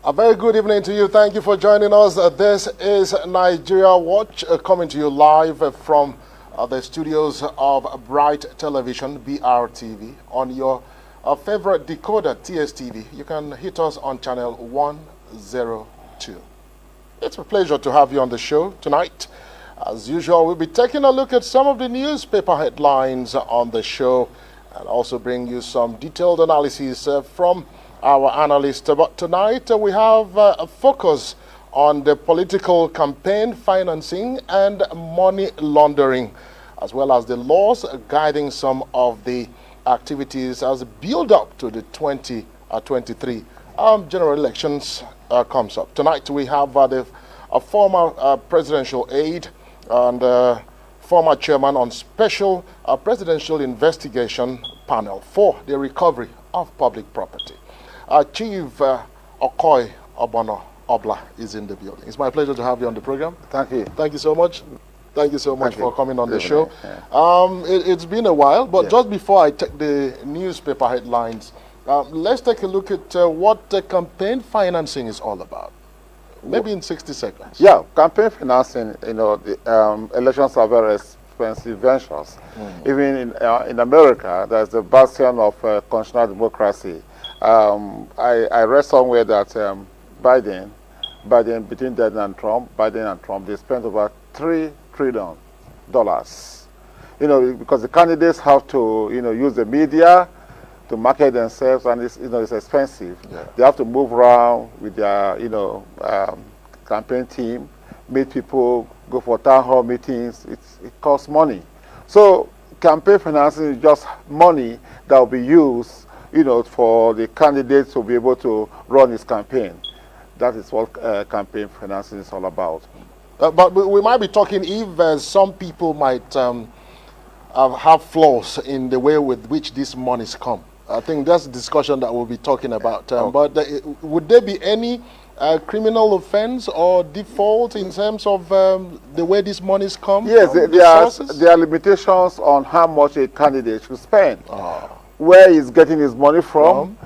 A very good evening to you. Thank you for joining us. This is Nigeria Watch, coming to you live from the studios of Bright Television, BRTV, on your favorite decoder, TStv. You can hit us on channel 102. It's a pleasure to have you on the show tonight. As usual, we'll be taking a look at some of the newspaper headlines on the show and also bring you some detailed analysis from our analyst. But tonight we have a focus on the political campaign financing and money laundering, as well as the laws guiding some of the activities as build up to the 2023 general elections comes up. Tonight we have a former presidential aide and former chairman on special presidential investigation panel for the recovery of public property. Chief Okoi Obono-Obla is in the building. It's my pleasure to have you on the program. Thank you. Thank you so much. Thank you so much for coming on the show. Yeah. It's been a while, but just before I take the newspaper headlines, let's take a look at what campaign financing is all about. Maybe in 60 seconds. Yeah, campaign financing, you know, the elections are very expensive ventures. Even in America, there's a bastion of constitutional democracy. I read somewhere that Biden, between Biden and Trump, they spent over $3 trillion. You know, because the candidates have to, you know, use the media to market themselves, and it's, you know, it's expensive. Yeah. They have to move around with their, you know, campaign team, meet people, go for town hall meetings. It costs money. So campaign financing is just money that will be used, you know, for the candidates to be able to run his campaign. That is what campaign financing is all about. But we might be talking if some people might have flaws in the way with which these monies come. I think that's the discussion that we'll be talking about. But would there be any criminal offense or default in terms of the way these monies come? Yes, there are limitations on how much a candidate should spend, where he's getting his money from,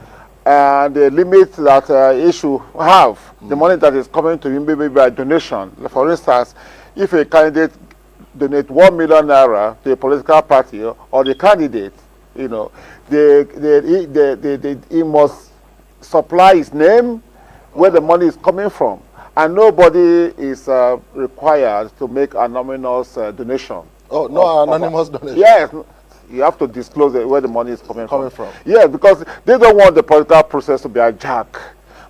and the limits that he should have. The money that is coming to him maybe by donation. For instance, if a candidate donates 1 million naira to a political party or the candidate, you know, he must supply his name, where the money is coming from, and nobody is required to make anonymous donation. Oh, no anonymous donation? Yes, you have to disclose where the money is coming from. Yeah, because they don't want the political process to be hijacked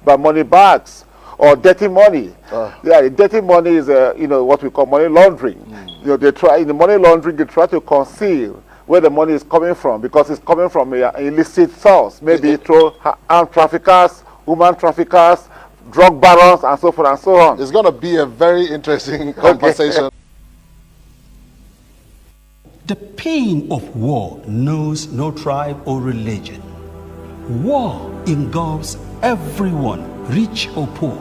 by money bags or dirty money. Yeah, dirty money is you know, what we call money laundering. You know, they try in the money laundering, they try to conceal where the money is coming from, because it's coming from an illicit source, maybe through armed traffickers, woman traffickers, drug barons, and so forth and so on. It's going to be a very interesting conversation. The pain of war knows no tribe or religion. War engulfs everyone, rich or poor.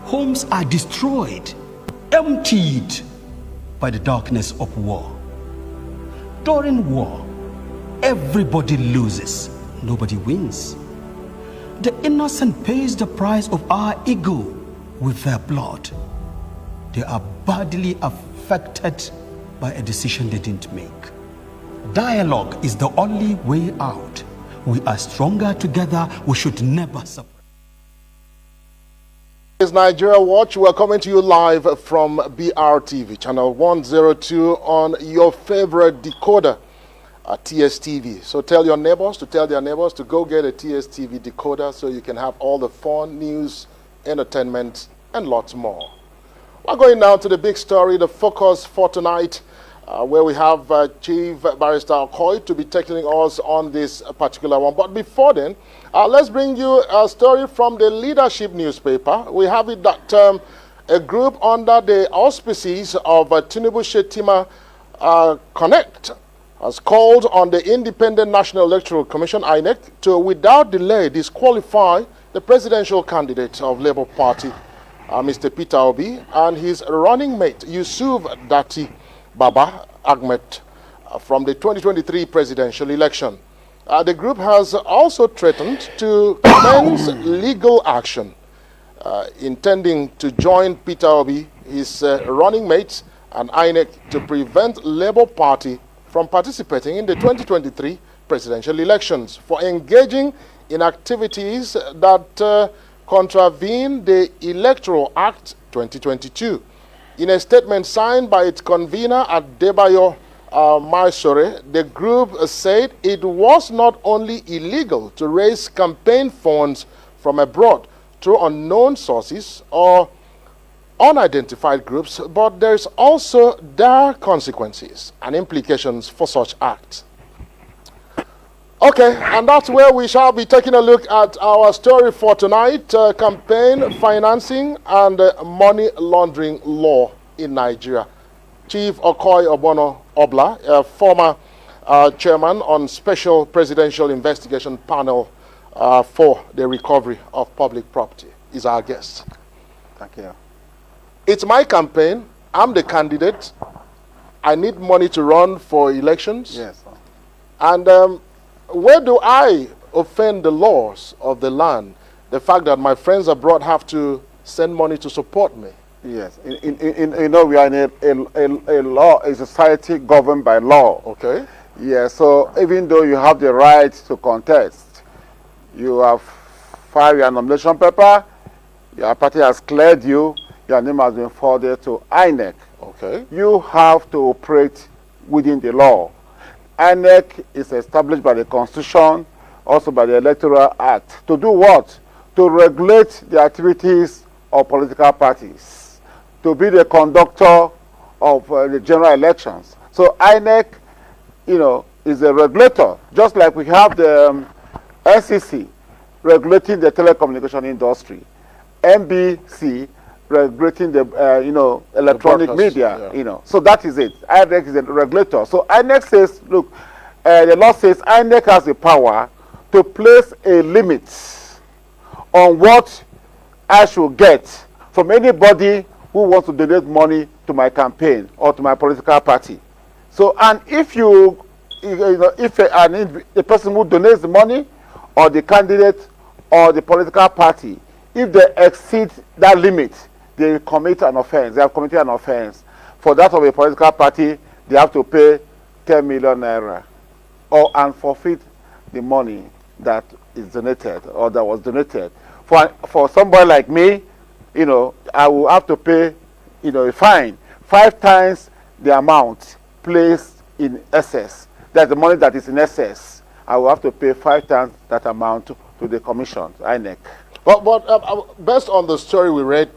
Homes are destroyed, emptied by the darkness of war. During war, everybody loses, nobody wins. The innocent pays the price of our ego with their blood. They are badly affected by a decision they didn't make. Dialogue is the only way out. We are stronger together. We should never separate. It's Nigeria Watch. We're coming to you live from BRTV, channel 102 on your favorite decoder, TStv. So tell your neighbors to tell their neighbors to go get a TStv decoder so you can have all the fun, news, entertainment, and lots more. We're going now to the big story, the focus for tonight, where we have Chief Barrister Okoi to be taking us on this particular one. But before then, let's bring you a story from the Leadership newspaper. We have it that a group under the auspices of Tinubu Shetima Connect has called on the Independent National Electoral Commission, INEC, to, without delay, disqualify the presidential candidate of Labour Party, Mr. Peter Obi, and his running mate, Yusuf Dati Baba Ahmed, from the 2023 presidential election. The group has also threatened to commence legal action intending to join Peter Obi, his running mates, and INEC to prevent Labour Party from participating in the 2023 presidential elections for engaging in activities that contravene the Electoral Act 2022. In a statement signed by its convener Adebayo Maisore, the group said it was not only illegal to raise campaign funds from abroad through unknown sources or unidentified groups, but there's also dire consequences and implications for such acts. Okay, and that's where we shall be taking a look at our story for tonight, campaign financing and money laundering law in Nigeria. Chief Okoi Obono-Obla, a former chairman on Special Presidential Investigation Panel for the Recovery of Public Property, is our guest. Thank you. It's my campaign. I'm the candidate. I need money to run for elections. Yes. And where do I offend the laws of the land? The fact that my friends abroad have to send money to support me. Yes. You know, we are in a society governed by law. Okay. Yeah, so even though you have the right to contest, you have filed your nomination paper, your party has cleared you, your name has been forwarded to INEC. Okay. You have to operate within the law. INEC is established by the Constitution, also by the Electoral Act. To do what? To regulate the activities of political parties, to be the conductor of the general elections. So INEC, you know, is a regulator, just like we have the NCC regulating the telecommunication industry, NBC regulating the you know, electronic media, yeah. you know. So that is it. INEC is a regulator. So INEC says, look, the law says INEC has the power to place a limit on what I should get from anybody who wants to donate money to my campaign or to my political party. So, and if you know, if the person who donates the money or the candidate or the political party, if they exceed that limit, they commit an offense. They have committed an offense. For that of a political party, they have to pay 10 million naira and forfeit the money that is donated or that was donated. For somebody like me, you know, I will have to pay, you know, a fine 5 times the amount placed in excess. That's the money that is in excess. I will have to pay 5 times that amount to the commission, INEC. But based on the story we read,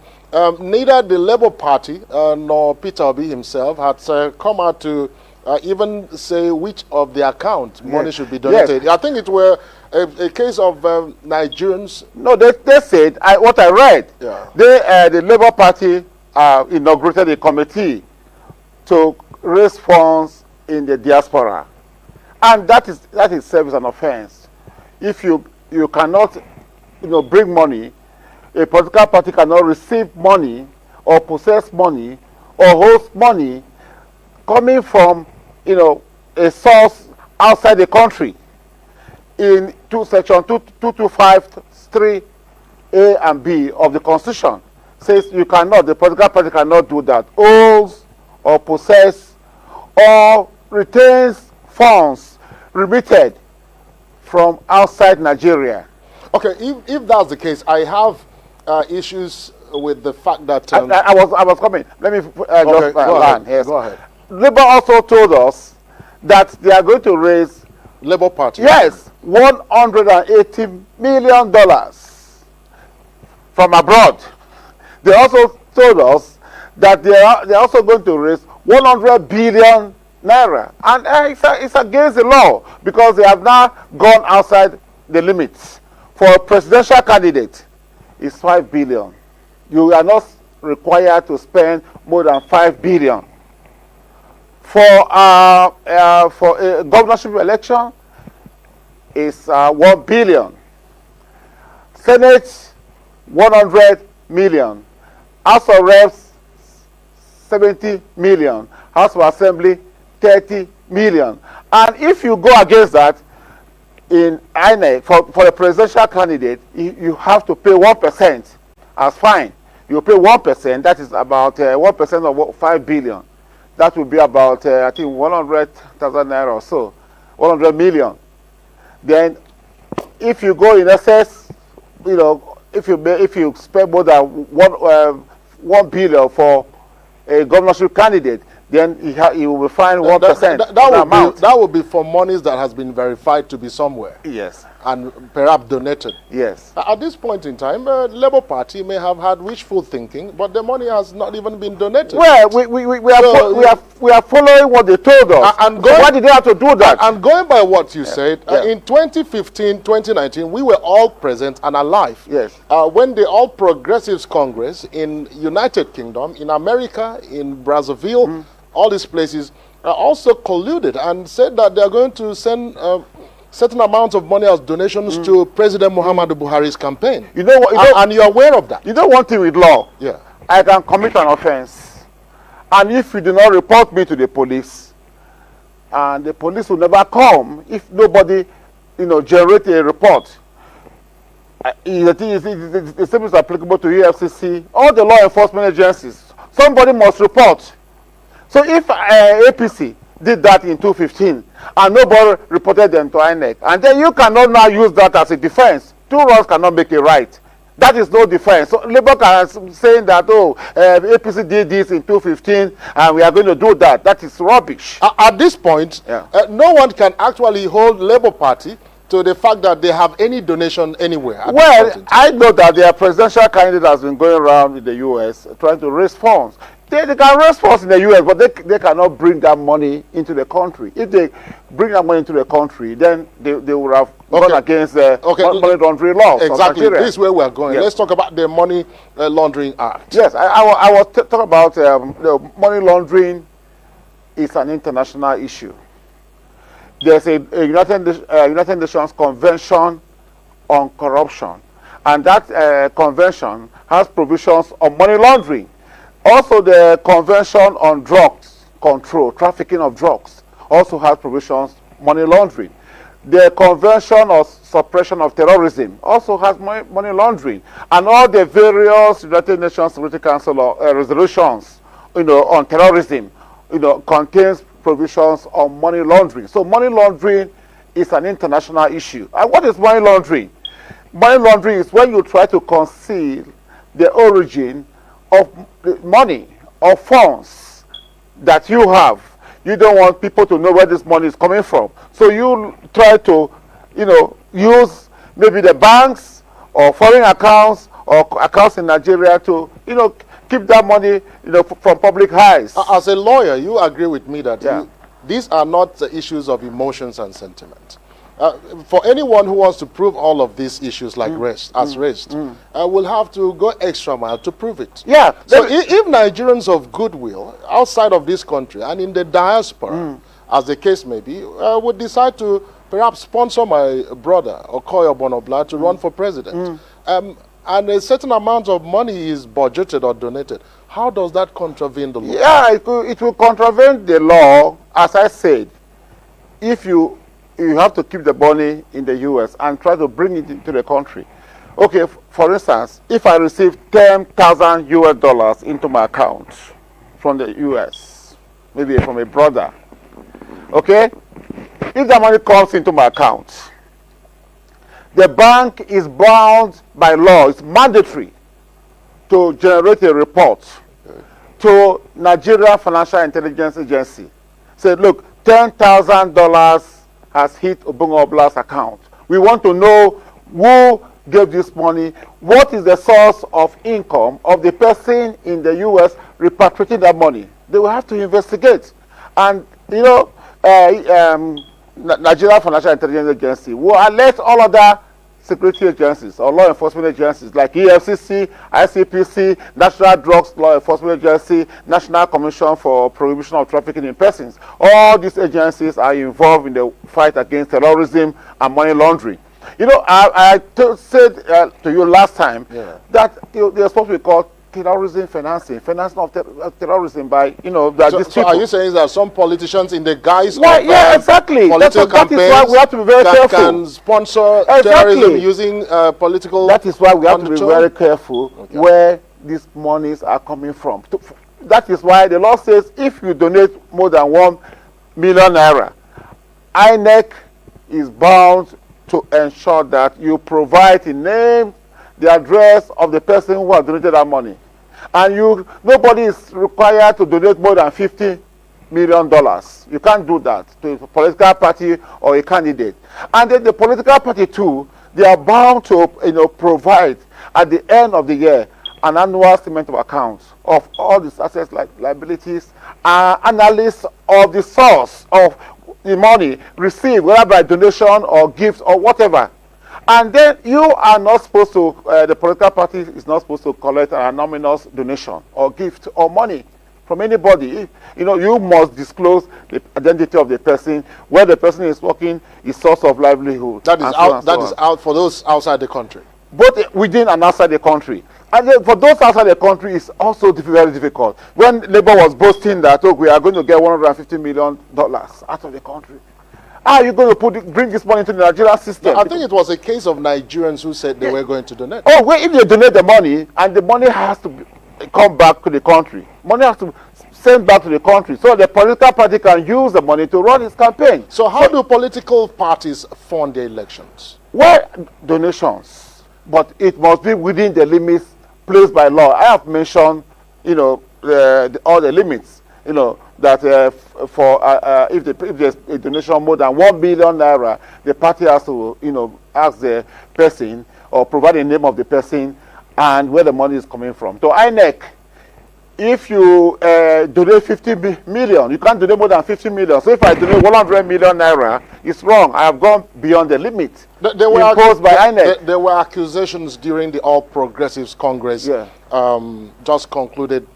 neither the Labour Party nor Peter Obi himself had come out to even say which of the account money should be donated. Yes. I think it were a case of Nigerians. No, they said, what I read, yeah. The Labour Party inaugurated a committee to raise funds in the diaspora. And that itself is an offense. If you cannot, you know, bring money, a political party cannot receive money or possess money or host money coming from, you know, a source outside the country. In section 225 3 A and B of the Constitution says you cannot, the political party cannot do that. Owes or possess or retains funds remitted from outside Nigeria. Okay, if that's the case, I have issues with the fact that I was coming. Let me just land. Yes. Go ahead. Labour also told us that they are going to raise Labour Party. Yes, $180 million from abroad. They also told us that they are also going to raise 100 billion naira, and it's against the law because they have now gone outside the limits. For a presidential candidate, it's 5 billion. You are not required to spend more than 5 billion. For a governorship election, it's 1 billion. Senate, 100 million. House of Reps, 70 million. House of Assembly, 30 million. And if you go against that, in INEC, for a presidential candidate, you have to pay 1%. as fine. You pay 1%, that is about 1% of what, 5 billion. That would be about, I think, 100,000 naira or so, 100 million. Then, if you go in excess, you know, if you spend more than 1 billion for a governorship candidate, then he will be fined 1%. That would be for monies that has been verified to be somewhere. Yes. And perhaps donated. Yes. At this point in time, Labour Party may have had wishful thinking, but the money has not even been donated. Well, we are following what they told us. And why did they have to do that? And going by what you said, in 2015, 2019, we were all present and alive. Yes. When the All Progressives Congress in United Kingdom, in America, in Brazzaville, all these places also colluded and said that they are going to send certain amounts of money as donations to President Muhammadu Buhari's campaign. You know what? And you're aware of that. You know one thing with law? Yeah. I can commit an offense, and if you do not report me to the police, and the police will never come if nobody, you know, generate a report. The same is applicable to EFCC, all the law enforcement agencies. Somebody must report. So if APC did that in 2015 and nobody reported them to INEC, and then you cannot now use that as a defense. Two wrongs cannot make a right. That is no defense. So Labour is saying that, oh, APC did this in 2015 and we are going to do that. That is rubbish. At this point, no one can actually hold Labour Party to the fact that they have any donation anywhere. Well, I know that their presidential candidate has been going around in the US trying to raise funds. They can raise funds in the US, but they cannot bring that money into the country. If they bring that money into the country, then they would have gone against the money laundering laws. Exactly. This is where we are going. Yes. Let's talk about the Money Laundering Act. Yes, I was talking about money laundering is an international issue. There's a United Nations Convention on Corruption, and that convention has provisions on money laundering. Also, the Convention on Drugs Control, Trafficking of Drugs, also has provisions money laundering. The Convention on Suppression of Terrorism also has money laundering, and all the various United Nations Security Council resolutions, you know, on terrorism, you know, contains provisions on money laundering. So money laundering is an international issue. And what is money laundering? Money laundering is when you try to conceal the origin of money or funds that you have. You don't want people to know where this money is coming from. So you try to, you know, use maybe the banks or foreign accounts or accounts in Nigeria to, you know, keep that money, you know, from public eyes. As a lawyer, you agree with me that these are not issues of emotions and sentiment. For anyone who wants to prove all of these issues like raised, will have to go extra mile to prove it. Yeah. So if Nigerians of goodwill outside of this country and in the diaspora, as the case may be, would decide to perhaps sponsor my brother, Okoi Obono-Obla, to run for president, and a certain amount of money is budgeted or donated, how does that contravene the law? Yeah, it will contravene the law, as I said. If you have to keep the money in the US and try to bring it into the country. Okay, for instance, if I receive $10,000 into my account from the US, maybe from a brother, okay, if the money comes into my account, the bank is bound by law, it's mandatory to generate a report to Nigeria Financial Intelligence Agency. Say, look, $10,000 has hit Obono-Obla's account. We want to know who gave this money, what is the source of income of the person in the US repatriating that money. They will have to investigate. And, you know, Nigeria Financial Intelligence Agency will alert all other security agencies or law enforcement agencies like EFCC, ICPC, National Drugs Law Enforcement Agency, National Commission for Prohibition of Trafficking in Persons. All these agencies are involved in the fight against terrorism and money laundering. You know, I said to you last time that they're supposed to be called terrorism financing of terrorism by, you know, that these so people. are you saying that some politicians in the guise of yeah, exactly. political That is why we have to be very careful. Can sponsor terrorism using political. That is why we have to be very careful where these monies are coming from. That is why the law says if you donate more than 1 million naira, INEC is bound to ensure that you provide the name, the address of the person who has donated that money. And nobody is required to donate more than $50 million. You can't do that to a political party or a candidate. And then the political party too, they are bound to, you know, provide at the end of the year an annual statement of accounts of all these assets, like liabilities, analysis of the source of the money received, whether by donation or gift or whatever. And then you are not supposed to, the political party is not supposed to collect an anonymous donation or gift or money from anybody. You know, you must disclose the identity of the person, where the person is working, his source of livelihood. That is out for those outside the country. Both within and outside the country. And then for those outside the country, it's also very difficult. When Labour was boasting that, oh, we are going to get $150 million out of the country, how are you going to bring this money into the Nigerian system? No, I think it was a case of Nigerians who said they were going to donate. Oh, well, if they donate the money, and the money has to come back to the country, money has to send back to the country, so the political party can use the money to run its campaign. So how do political parties fund their elections? Well, donations, but it must be within the limits placed by law. I have mentioned, you know, all the limits, you know, that if there's a donation more than 1 billion naira, the party has to, you know, ask the person or provide the name of the person and where the money is coming from. So INEC, if you donate 50 million, you can't donate more than 50 million. So if I donate 100 million naira, it's wrong. I have gone beyond the limit imposed by INEC. There were accusations during the All Progressives Congress, just concluded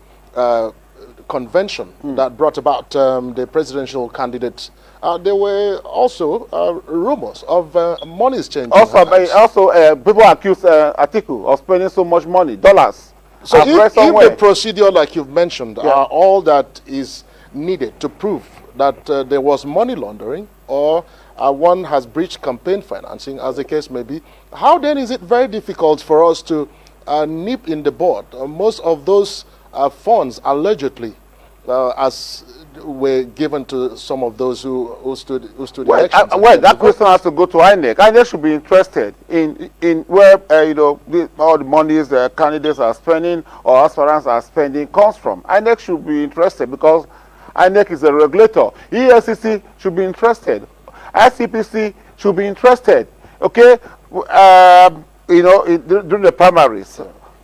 convention that brought about the presidential candidates. There were also rumors of monies changing. Also, people accuse Atiku of spending so much money, dollars. So if the procedure, like you've mentioned, are all that is needed to prove that there was money laundering or one has breached campaign financing, as the case may be, how then is it very difficult for us to nip in the bud most of those funds allegedly as were given to some of those who stood elections? Well, that question has to go to INEC. INEC should be interested in where you know, all the monies the candidates are spending or aspirants are spending comes from. INEC should be interested because INEC is a regulator. EFCC should be interested. ICPC should be interested. Okay, you know, during the primaries,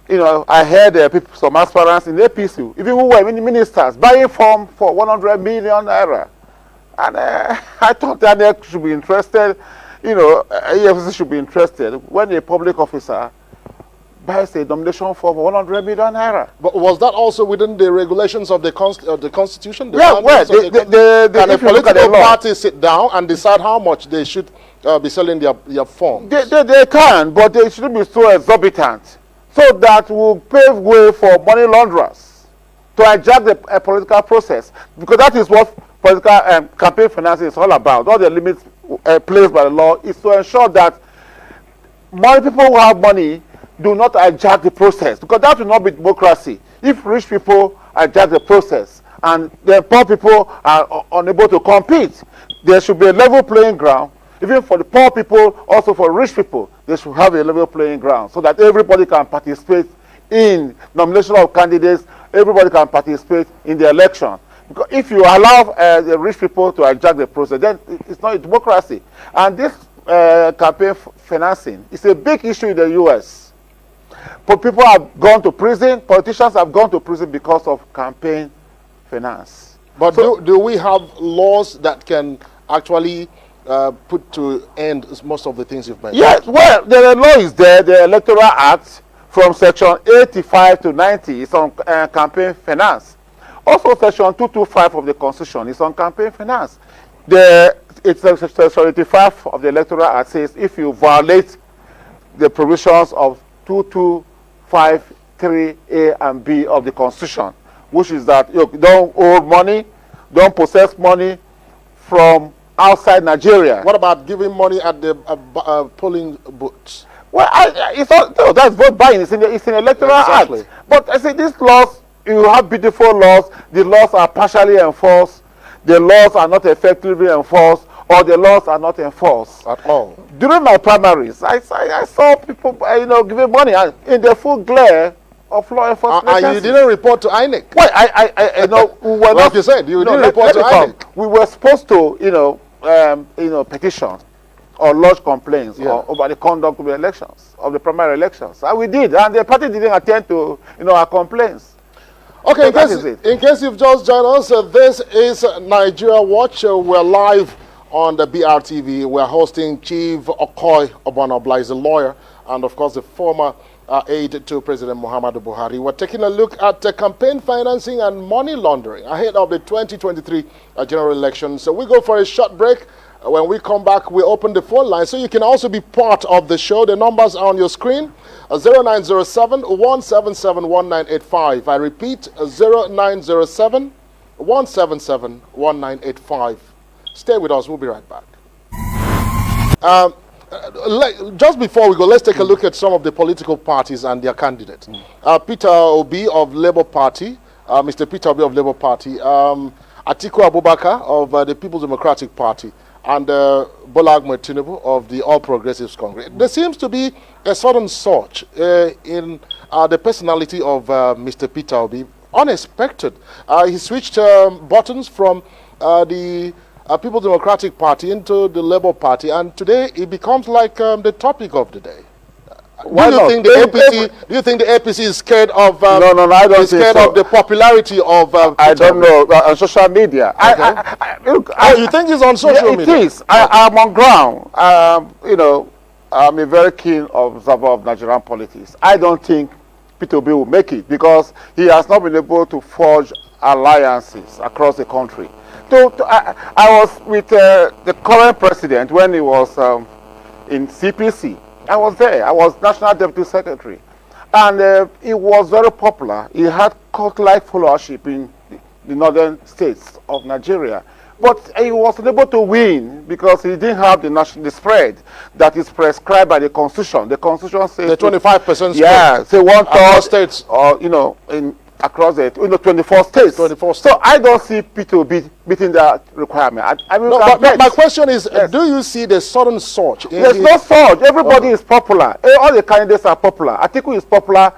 you know, I heard people, some aspirants in APC, even who were ministers, buying form for 100 million naira. And I thought that they should be interested, you know, EFCC should be interested when a public officer buys a nomination form for 100 million naira. But was that also within the regulations of the Constitution? Yeah, well, can a political party sit down and decide how much they should be selling their forms? They can, but they shouldn't be so exorbitant. So that will pave way for money launderers to hijack the political process. Because that is what political campaign financing is all about. All the limits placed by the law is to ensure that money people who have money do not hijack the process. Because that will not be democracy. If rich people hijack the process and the poor people are unable to compete, there should be a level playing ground. Even for the poor people, also for rich people, they should have a level playing ground so that everybody can participate in nomination of candidates, everybody can participate in the election. Because if you allow the rich people to hijack the process, then it's not a democracy. And this campaign financing is a big issue in the U.S. But people have gone to prison, politicians have gone to prison because of campaign finance. But so, do we have laws that can actually put to end most of the things you've mentioned? Yes, well, the law is there. The Electoral Act from section 85 to 90 is on campaign finance. Also, section 225 of the Constitution is on campaign finance. Section 85 of the Electoral Act says if you violate the provisions of 225 3A and B of the Constitution, which is that you don't owe money, don't possess money from outside Nigeria. What about giving money at the polling booths? Well, it's not, no, that's vote buying. It's in the electoral act. But I say these laws, you have beautiful laws. The laws are partially enforced. The laws are not effectively enforced, or the laws are not enforced At all. During my primaries, I saw people, giving money in the full glare of law enforcement. And you didn't report to INEC? Well, I know. We were like you said, you didn't report to INEC. We were supposed to, petition or lodge complaints over the conduct of the elections, of the primary elections. And we did, and the party didn't attend to, our complaints. Okay, so in case you've just joined us, this is Nigeria Watch. We're live on the BRTV. We're hosting Chief Okoi Obono-Obla, is a lawyer, and of course the former aide to President Muhammadu Buhari. We're taking a look at campaign financing and money laundering ahead of the 2023 general elections. So we go for a short break. When we come back, we open the phone line, so you can also be part of the show. The numbers are on your screen, 0907-177-1985. I repeat, 0907-177-1985. Stay with us. We'll be right back. Just before we go, let's take a look at some of the political parties and their candidates. Peter Obi of Labour Party, Mr. Peter Obi of Labour Party, Atiku Abubakar of the People's Democratic Party, and Bola Ahmed Tinubu of the All Progressives Congress. There seems to be a sudden surge in the personality of Mr. Peter Obi. Unexpected. He switched buttons from the People's Democratic Party into the Labour Party, and today it becomes like the topic of the day. Do you think the APC is scared of? No, I don't think scared so. of the popularity of? I don't know on social media. Okay. You think it's on social media? It is. I'm on ground. I'm a very keen observer of Nigerian politics. I don't think Peter Obi will make it because he has not been able to forge alliances across the country. I was with the current president when he was in CPC. I was there. I was National Deputy Secretary. And he was very popular. He had cult-like followership in the northern states of Nigeria. But he was unable to win because he didn't have the spread that is prescribed by the Constitution. The Constitution says... The 25% spread. Yeah, say one-third states. Or, across the 24 states. 24 states. So I don't see Peter Obi meeting that requirement. But my question is, do you see the sudden surge? There's no surge. Everybody is popular. All the candidates are popular. Atiku is popular.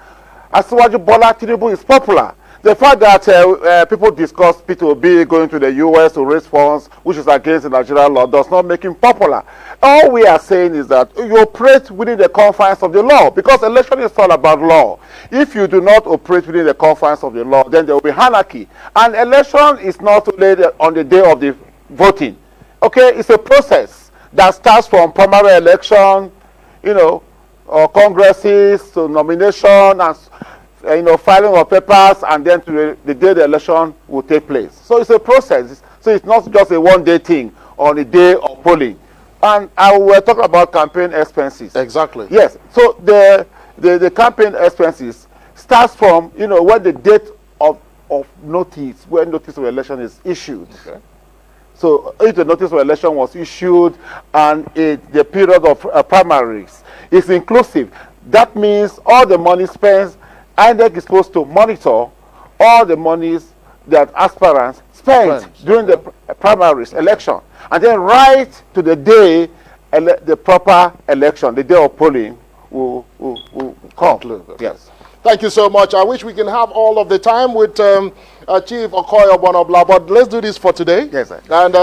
Asiwaju Bola Tinubu is popular. The fact that people discuss Peter Obi going to the US to raise funds, which is against the Nigerian law, does not make him popular. All we are saying is that you operate within the confines of the law, because election is all about law. If you do not operate within the confines of the law, then there will be anarchy. And election is not only on the day of the voting. Okay, it's a process that starts from primary election, or congresses to nomination and filing of papers, and then to the day the election will take place. So it's a process. So it's not just a one-day thing on the day of polling. And we're talking about campaign expenses. Exactly. Yes. So the campaign expenses starts from when the date of notice, when notice of election is issued. Okay. So if the notice of election was issued and the period of primaries is inclusive, that means all the money spent, INEC is supposed to monitor all the monies that aspirants spent during the primaries election, and then right to the day the proper election, the day of polling will come. Yes. Thank you so much. I wish we can have all of the time with Chief Okoi Obono-Obla, but let's do this for today. Yes, sir. And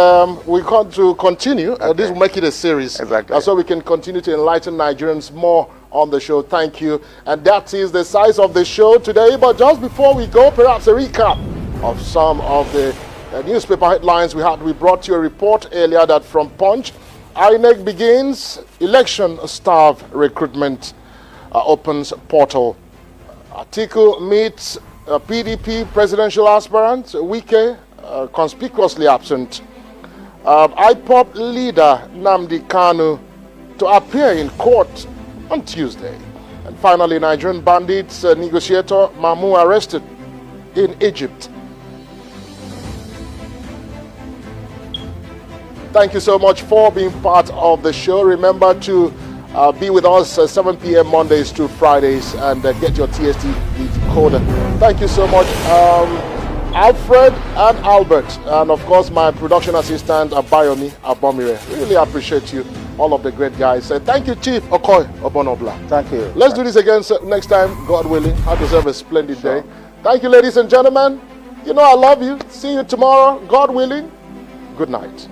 we want to continue. Okay. This will make it a series. Exactly. So we can continue to enlighten Nigerians more on the show. Thank you. And that is the size of the show today. But just before we go, perhaps a recap of some of the newspaper headlines we had. We brought you a report earlier that from Punch, INEC begins election staff recruitment, opens portal. Atiku meets PDP presidential aspirant Wike, conspicuously absent. IPOP leader Nnamdi Kanu to appear in court on Tuesday. And finally, Nigerian bandits negotiator Mamu arrested in Egypt. Thank you so much for being part of the show. Remember to be with us 7 p.m. Mondays to Fridays and get your TStv decoder. Thank you so much, Alfred and Albert, and of course my production assistant Abayomi Abomire. Really appreciate you, all of the great guys. Thank you, Chief Okoi Obono-Obla. Thank you. Let's do this again next time, God willing. Have yourself a splendid day. Thank you, ladies and gentlemen. You know I love you. See you tomorrow, God willing. Good night.